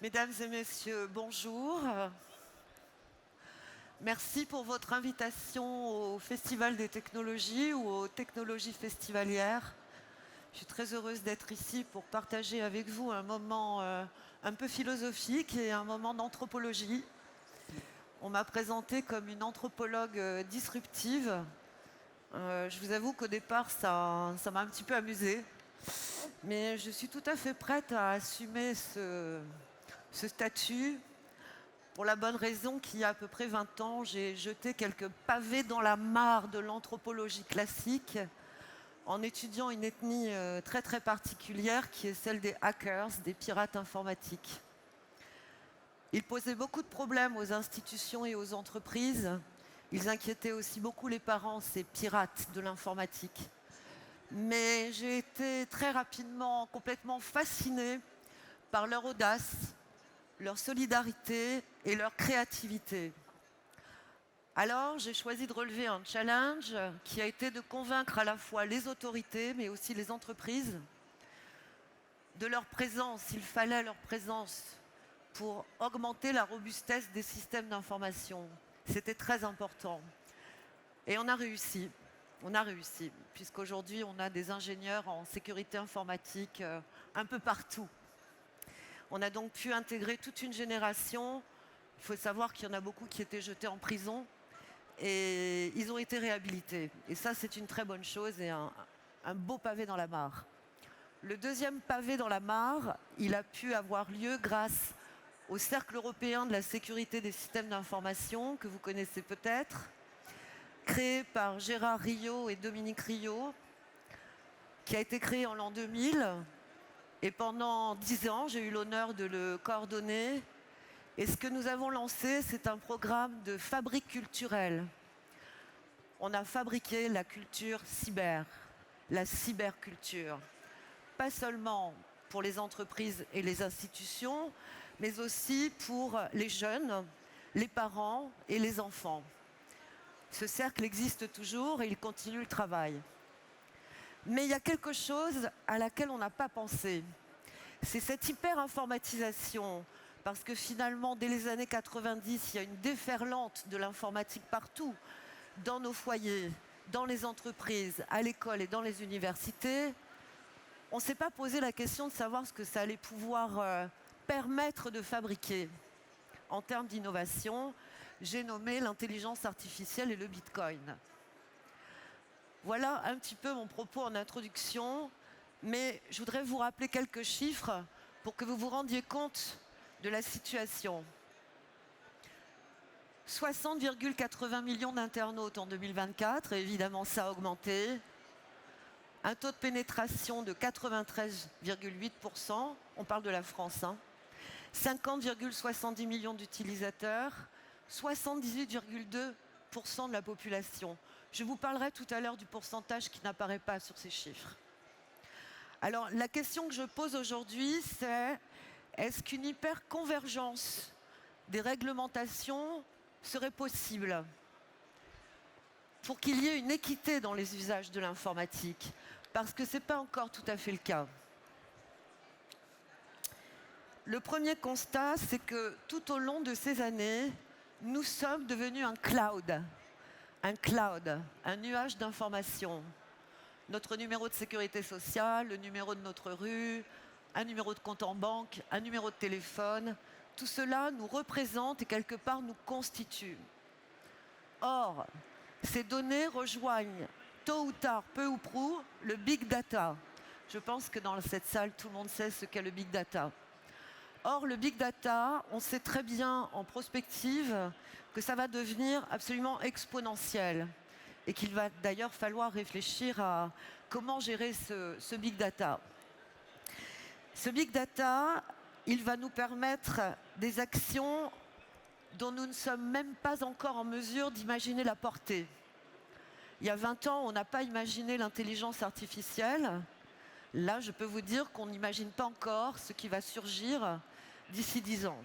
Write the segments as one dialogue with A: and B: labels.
A: Mesdames et messieurs, bonjour. Merci pour votre invitation au Festival des technologies ou aux technologies festivalières. Je suis très heureuse d'être ici pour partager avec vous un moment un peu philosophique et un moment d'anthropologie. On m'a présentée comme une anthropologue disruptive. Je vous avoue qu'au départ, ça m'a un petit peu amusée. Mais je suis tout à fait prête à assumer ce statut pour la bonne raison qu'il y a à peu près 20 ans, j'ai jeté quelques pavés dans la mare de l'anthropologie classique en étudiant une ethnie très très particulière qui est celle des hackers, des pirates informatiques. Ils posaient beaucoup de problèmes aux institutions et aux entreprises. Ils inquiétaient aussi beaucoup les parents, ces pirates de l'informatique. Mais j'ai été très rapidement complètement fascinée par leur audace, leur solidarité et leur créativité. Alors, j'ai choisi de relever un challenge qui a été de convaincre à la fois les autorités, mais aussi les entreprises, de leur présence, il fallait leur présence pour augmenter la robustesse des systèmes d'information. C'était très important. Et on a réussi. On a réussi, puisqu'aujourd'hui, on a des ingénieurs en sécurité informatique un peu partout. On a donc pu intégrer toute une génération. Il faut savoir qu'il y en a beaucoup qui étaient jetés en prison et ils ont été réhabilités. Et ça, c'est une très bonne chose et un beau pavé dans la mare. Le deuxième pavé dans la mare, il a pu avoir lieu grâce au Cercle européen de la sécurité des systèmes d'information, que vous connaissez peut-être, créé par Gérard Rio et Dominique Rio, qui a été créé en l'an 2000. Et pendant 10 ans, j'ai eu l'honneur de le coordonner. Et ce que nous avons lancé, c'est un programme de fabrique culturelle. On a fabriqué la culture cyber, la cyberculture. Pas seulement pour les entreprises et les institutions, mais aussi pour les jeunes, les parents et les enfants. Ce cercle existe toujours et il continue le travail. Mais il y a quelque chose à laquelle on n'a pas pensé. C'est cette hyper-informatisation, parce que finalement, dès les années 90, il y a une déferlante de l'informatique partout, dans nos foyers, dans les entreprises, à l'école et dans les universités. On ne s'est pas posé la question de savoir ce que ça allait pouvoir permettre de fabriquer. En termes d'innovation, j'ai nommé l'intelligence artificielle et le Bitcoin. Voilà un petit peu mon propos en introduction, mais je voudrais vous rappeler quelques chiffres pour que vous vous rendiez compte de la situation. 60,80 millions d'internautes en 2024, et évidemment ça a augmenté. Un taux de pénétration de 93,8%, on parle de la France, 50,70 millions d'utilisateurs, 78,2% de la population. Je vous parlerai tout à l'heure du pourcentage qui n'apparaît pas sur ces chiffres. Alors, la question que je pose aujourd'hui, c'est est-ce qu'une hyperconvergence des réglementations serait possible pour qu'il y ait une équité dans les usages de l'informatique? Parce que ce n'est pas encore tout à fait le cas. Le premier constat, c'est que tout au long de ces années, nous sommes devenus un cloud, un nuage d'informations. Notre numéro de sécurité sociale, le numéro de notre rue, un numéro de compte en banque, un numéro de téléphone, tout cela nous représente et quelque part nous constitue. Or, ces données rejoignent tôt ou tard, peu ou prou, le big data. Je pense que dans cette salle, tout le monde sait ce qu'est le big data. Or, le big data, on sait très bien en prospective que ça va devenir absolument exponentiel et qu'il va d'ailleurs falloir réfléchir à comment gérer ce big data. Ce big data, il va nous permettre des actions dont nous ne sommes même pas encore en mesure d'imaginer la portée. Il y a 20 ans, on n'a pas imaginé l'intelligence artificielle. Là, je peux vous dire qu'on n'imagine pas encore ce qui va surgir d'ici 10 ans.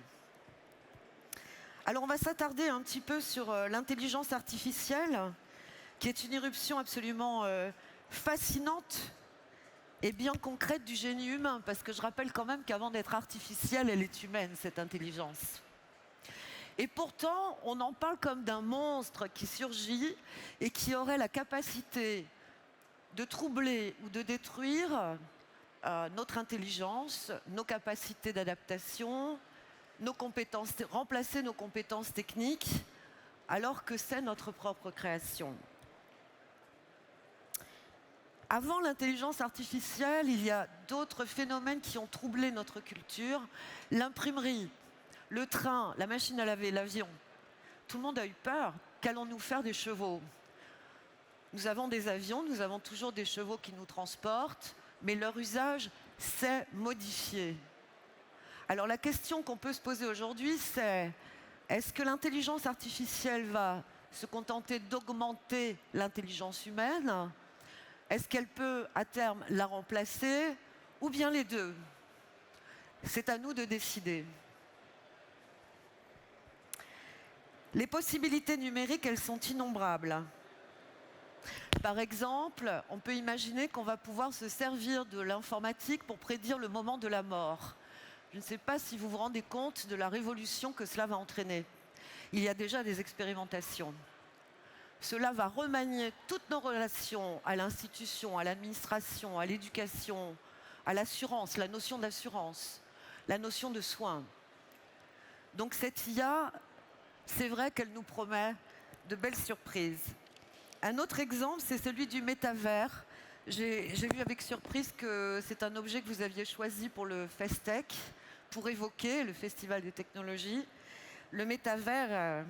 A: Alors, on va s'attarder un petit peu sur l'intelligence artificielle, qui est une éruption absolument fascinante et bien concrète du génie humain, parce que je rappelle quand même qu'avant d'être artificielle, elle est humaine, cette intelligence. Et pourtant, on en parle comme d'un monstre qui surgit et qui aurait la capacité de troubler ou de détruire notre intelligence, nos capacités d'adaptation, nos compétences, remplacer nos compétences techniques, alors que c'est notre propre création. Avant l'intelligence artificielle, il y a d'autres phénomènes qui ont troublé notre culture. L'imprimerie, le train, la machine à laver, l'avion. Tout le monde a eu peur. Qu'allons-nous faire des chevaux? Nous avons des avions, nous avons toujours des chevaux qui nous transportent, mais leur usage s'est modifié. Alors la question qu'on peut se poser aujourd'hui, c'est est-ce que l'intelligence artificielle va se contenter d'augmenter l'intelligence humaine? Est-ce qu'elle peut à terme la remplacer? Ou bien les deux? C'est à nous de décider. Les possibilités numériques, elles sont innombrables. Par exemple, on peut imaginer qu'on va pouvoir se servir de l'informatique pour prédire le moment de la mort. Je ne sais pas si vous vous rendez compte de la révolution que cela va entraîner. Il y a déjà des expérimentations. Cela va remanier toutes nos relations à l'institution, à l'administration, à l'éducation, à l'assurance, la notion d'assurance, la notion de soins. Donc cette IA, c'est vrai qu'elle nous promet de belles surprises. Un autre exemple, c'est celui du métavers. J'ai vu avec surprise que c'est un objet que vous aviez choisi pour le Festech, pour évoquer le Festival des technologies. Le métavers,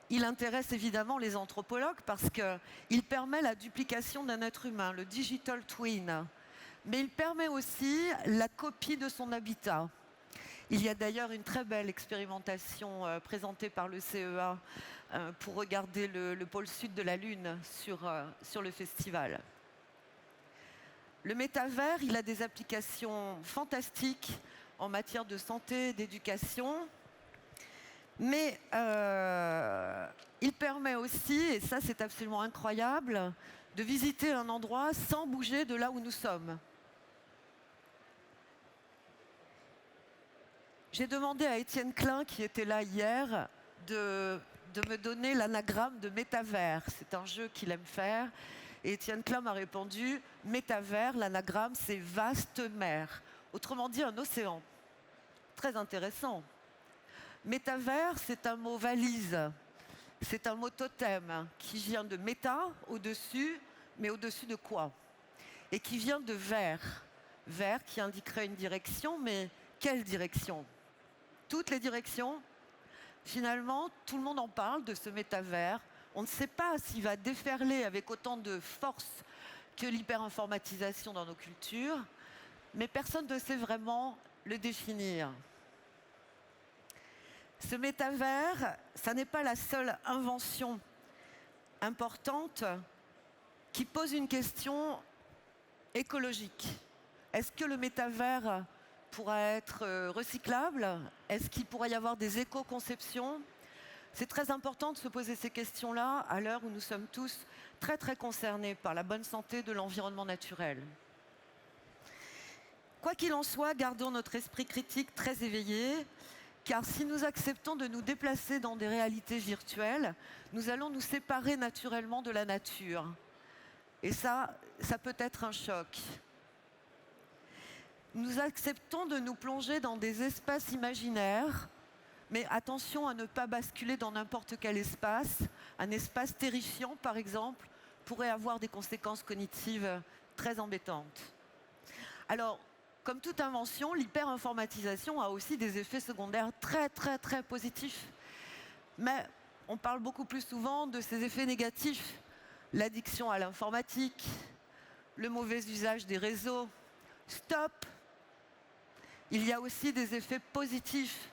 A: il intéresse évidemment les anthropologues parce qu'il permet la duplication d'un être humain, le digital twin. Mais il permet aussi la copie de son habitat. Il y a d'ailleurs une très belle expérimentation présentée par le CEA pour regarder le pôle sud de la Lune sur le festival. Le métavers, il a des applications fantastiques en matière de santé, d'éducation, mais il permet aussi, et ça c'est absolument incroyable, de visiter un endroit sans bouger de là où nous sommes. J'ai demandé à Étienne Klein, qui était là hier, de me donner l'anagramme de métavers. C'est un jeu qu'il aime faire. Et Étienne Klein m'a répondu, métavers, l'anagramme, c'est vaste mer. Autrement dit, un océan. Très intéressant. Métavers, c'est un mot valise. C'est un mot totem qui vient de méta, au-dessus, mais au-dessus de quoi? Et qui vient de vers. Vers qui indiquerait une direction, mais quelle direction? Toutes les directions. Finalement, tout le monde en parle de ce métavers. On ne sait pas s'il va déferler avec autant de force que l'hyper-informatisation dans nos cultures, mais personne ne sait vraiment le définir. Ce métavers, ça n'est pas la seule invention importante qui pose une question écologique. Est-ce que le métavers pourra être recyclable? Est-ce qu'il pourrait y avoir des éco-conceptions? C'est très important de se poser ces questions-là à l'heure où nous sommes tous très très concernés par la bonne santé de l'environnement naturel. Quoi qu'il en soit, gardons notre esprit critique très éveillé, car si nous acceptons de nous déplacer dans des réalités virtuelles, nous allons nous séparer naturellement de la nature. Et ça peut être un choc. Nous acceptons de nous plonger dans des espaces imaginaires, mais attention à ne pas basculer dans n'importe quel espace. Un espace terrifiant, par exemple, pourrait avoir des conséquences cognitives très embêtantes. Alors, comme toute invention, l'hyper-informatisation a aussi des effets secondaires très, très, très positifs. Mais on parle beaucoup plus souvent de ces effets négatifs. L'addiction à l'informatique, le mauvais usage des réseaux. Stop! Il y a aussi des effets positifs.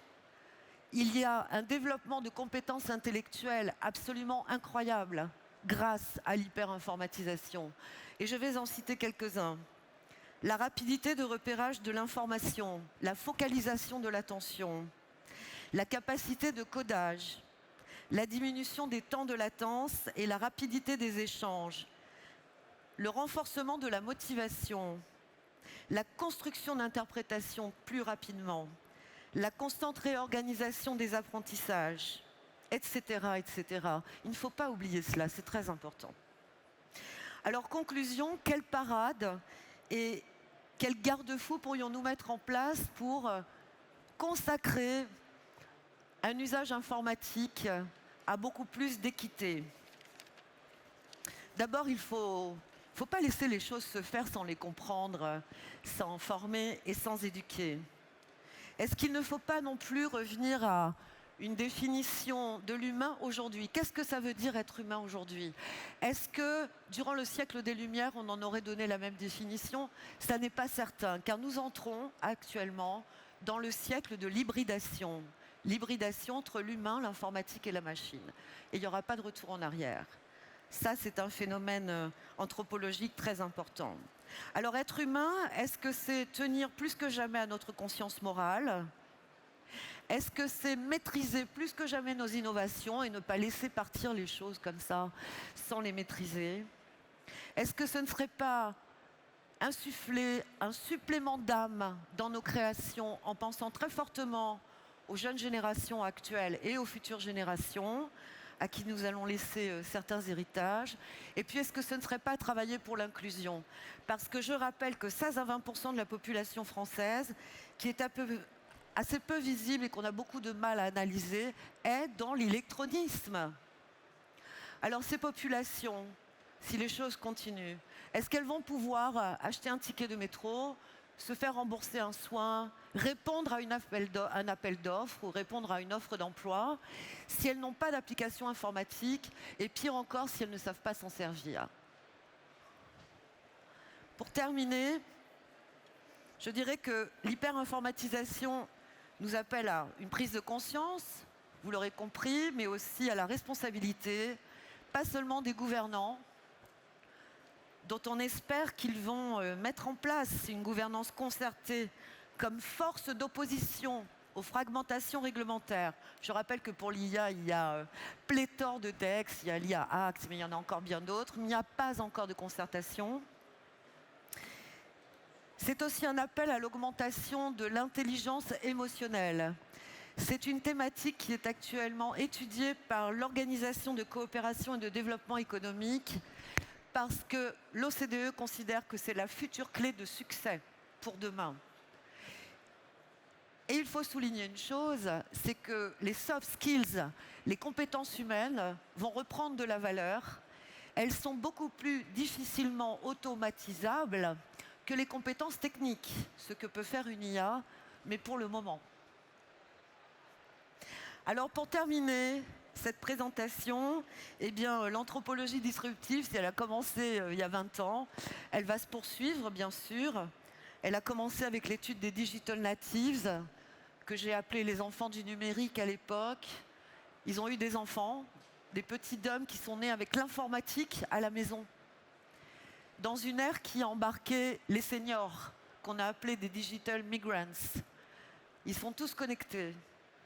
A: Il y a un développement de compétences intellectuelles absolument incroyable grâce à l'hyper-informatisation. Et je vais en citer quelques-uns. La rapidité de repérage de l'information, la focalisation de l'attention, la capacité de codage, la diminution des temps de latence et la rapidité des échanges, le renforcement de la motivation, la construction d'interprétations plus rapidement, la constante réorganisation des apprentissages, etc., etc. Il ne faut pas oublier cela, c'est très important. Alors, conclusion, quelle parade et quel garde-fou pourrions-nous mettre en place pour consacrer un usage informatique à beaucoup plus d'équité? D'abord, il ne faut pas laisser les choses se faire sans les comprendre, sans former et sans éduquer. Est-ce qu'il ne faut pas non plus revenir à une définition de l'humain aujourd'hui? Qu'est-ce que ça veut dire être humain aujourd'hui? Est-ce que, durant le siècle des Lumières, on en aurait donné la même définition? Ça n'est pas certain, car nous entrons actuellement dans le siècle de l'hybridation. L'hybridation entre l'humain, l'informatique et la machine. Et il n'y aura pas de retour en arrière. Ça, c'est un phénomène anthropologique très important. Alors, être humain, est-ce que c'est tenir plus que jamais à notre conscience morale? Est-ce que c'est maîtriser plus que jamais nos innovations et ne pas laisser partir les choses comme ça, sans les maîtriser? Est-ce que ce ne serait pas insuffler un supplément d'âme dans nos créations en pensant très fortement aux jeunes générations actuelles et aux futures générations à qui nous allons laisser certains héritages? Et puis, est-ce que ce ne serait pas travailler pour l'inclusion? Parce que je rappelle que 16 à 20% de la population française, qui est assez peu visible et qu'on a beaucoup de mal à analyser, est dans l'électronisme. Alors, ces populations, si les choses continuent, est-ce qu'elles vont pouvoir acheter un ticket de métro, se faire rembourser un soin, répondre à un appel d'offres ou répondre à une offre d'emploi, si elles n'ont pas d'application informatique, et pire encore, si elles ne savent pas s'en servir? Pour terminer, je dirais que l'hyper-informatisation nous appelle à une prise de conscience, vous l'aurez compris, mais aussi à la responsabilité, pas seulement des gouvernants, dont on espère qu'ils vont mettre en place une gouvernance concertée comme force d'opposition aux fragmentations réglementaires. Je rappelle que pour l'IA, il y a pléthore de textes, il y a l'IA Act, mais il y en a encore bien d'autres, mais il n'y a pas encore de concertation. C'est aussi un appel à l'augmentation de l'intelligence émotionnelle. C'est une thématique qui est actuellement étudiée par l'Organisation de coopération et de développement économique, parce que l'OCDE considère que c'est la future clé de succès pour demain. Et il faut souligner une chose, c'est que les soft skills, les compétences humaines, vont reprendre de la valeur. Elles sont beaucoup plus difficilement automatisables que les compétences techniques, ce que peut faire une IA, mais pour le moment. Alors pour terminer cette présentation, eh bien, l'anthropologie disruptive, si elle a commencé il y a 20 ans, elle va se poursuivre, bien sûr. Elle a commencé avec l'étude des digital natives, que j'ai appelé les enfants du numérique à l'époque. Ils ont eu des enfants, des petits hommes qui sont nés avec l'informatique à la maison, dans une ère qui a embarqué les seniors, qu'on a appelés des digital migrants. Ils sont tous connectés.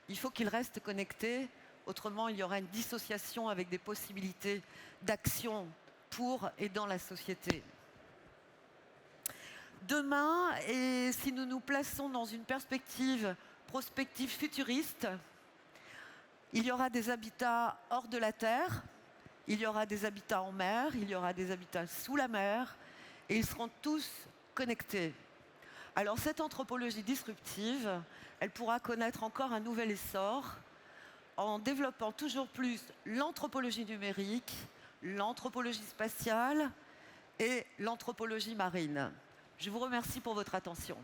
A: Il faut qu'ils restent connectés. Autrement, il y aura une dissociation avec des possibilités d'action pour et dans la société. Demain, et si nous nous plaçons dans une perspective prospective futuriste, il y aura des habitats hors de la Terre, il y aura des habitats en mer, il y aura des habitats sous la mer, et ils seront tous connectés. Alors cette anthropologie disruptive, elle pourra connaître encore un nouvel essor, en développant toujours plus l'anthropologie numérique, l'anthropologie spatiale et l'anthropologie marine. Je vous remercie pour votre attention.